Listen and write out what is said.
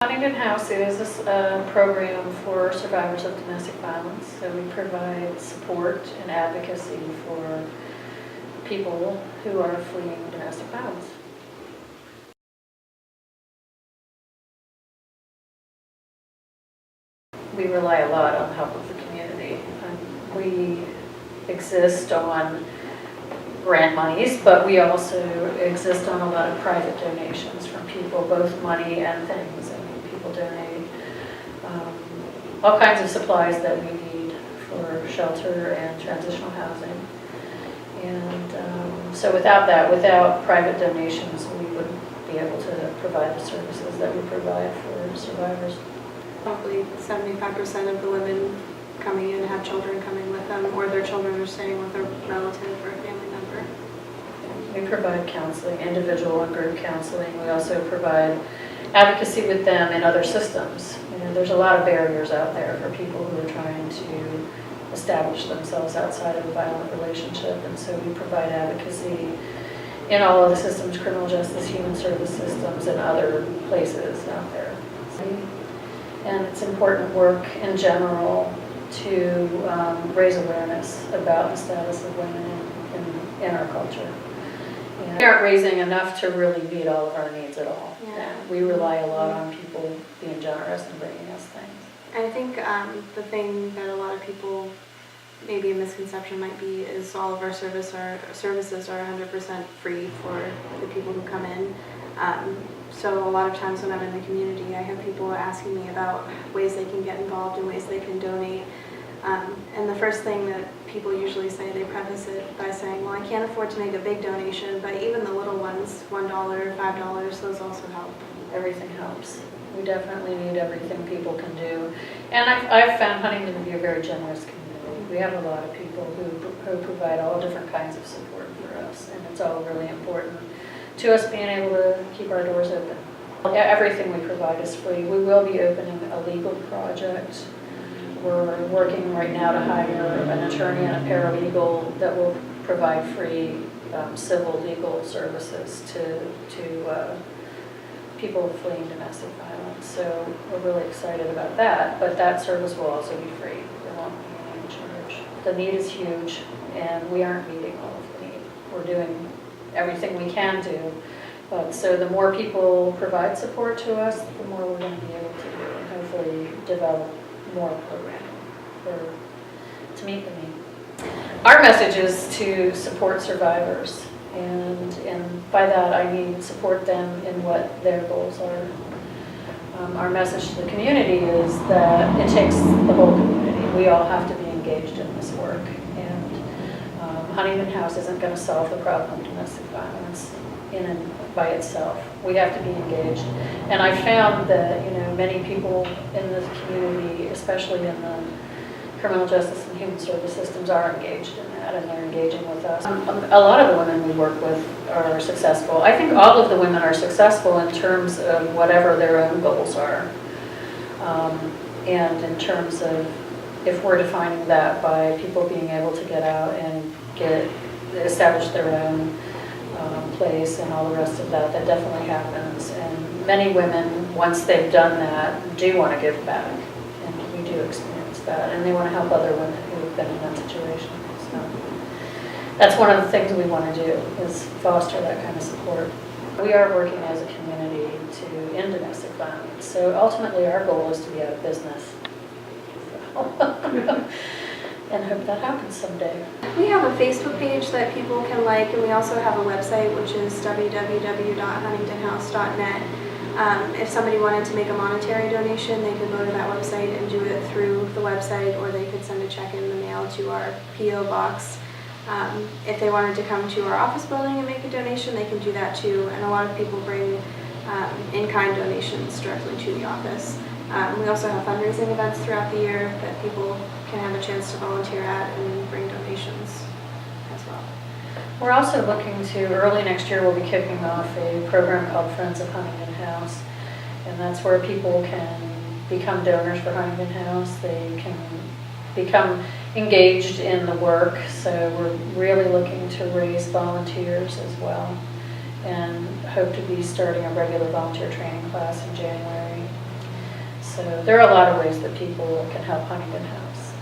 Huntingdon House is a program for survivors of domestic violence. So we provide support and advocacy for people who are fleeing domestic violence. We rely a lot on the help of the community. We exist on grant monies, but we also exist on a lot of private donations from people, both money and things. I mean, people donate all kinds of supplies that we need for shelter and transitional housing. And so without private donations, we wouldn't be able to provide the services that we provide for survivors. Probably 75% of the women coming in have children coming with them, or their children are staying with a relative or a family member. We provide counseling, individual and group counseling. We also provide advocacy with them in other systems. You know, there's a lot of barriers out there for people who are trying to establish themselves outside of a violent relationship, and so we provide advocacy in all of the systems, criminal justice, human service systems, and other places out there. And it's important work in general to raise awareness about the status of women in our culture. And we aren't raising enough to really meet all of our needs at all. Yeah. We rely a lot on people being generous and bringing us things. And I think the thing that a lot of people, maybe a misconception might be, is all of our services are 100% free for the people who come in. So a lot of times when I'm in the community, I have people asking me about ways they can get involved and ways they can donate. And the first thing that people usually say, they preface it by saying, well, I can't afford to make a big donation, but even the little ones, $1, $5, those also help. Everything helps. We definitely need everything people can do. And I've found Huntingdon to be a very generous community. We have a lot of people who provide all different kinds of support for us, and it's all really important to us being able to keep our doors open. Everything we provide is free. We will be opening a legal project. We're working right now to hire an attorney and a paralegal that will provide free civil legal services to people fleeing domestic violence. So we're really excited about that, but that service will also be free. There won't be any charge. The need is huge, and we aren't meeting all of the need. We're doing everything we can do, but so the more people provide support to us, the more we're going to be able to do, and hopefully develop more programming to meet the need. Our message is to support survivors, and by that I mean support them in what their goals are. Our message to the community is that it takes the whole community. We all have to be engaged in this work, and Huntingdon House isn't going to solve the problem of domestic violence in and by itself. We have to be engaged, and I found that many people in the community, especially in the criminal justice and human service systems, are engaged in that, and they're engaging with us. A lot of the women we work with are successful. I think all of the women are successful in terms of whatever their own goals are, and in terms of, if we're defining that by people being able to get out and establish their own place and all the rest of that, that definitely happens. And many women, once they've done that, do want to give back, and we do experience that, and they want to help other women who have been in that situation. So that's one of the things we want to do, is foster that kind of support. We are working as a community to end domestic violence, so ultimately our goal is to be out of business. And hope that happens someday. We have a Facebook page that people can like, and we also have a website, which is www.huntingtonhouse.net. If somebody wanted to make a monetary donation, they could go to that website and do it through the website, or they could send a check in the mail to our P.O. box. If they wanted to come to our office building and make a donation, they can do that too, and a lot of people bring in-kind donations directly to the office. We also have fundraising events throughout the year that people can have a chance to volunteer at and bring donations as well. We're also looking to, early next year, we'll be kicking off a program called Friends of Huntingdon House, and that's where people can become donors for Huntingdon House. They can become engaged in the work, so we're really looking to raise volunteers as well, and hope to be starting a regular volunteer training class in January. So there are a lot of ways that people can help Huntingdon House.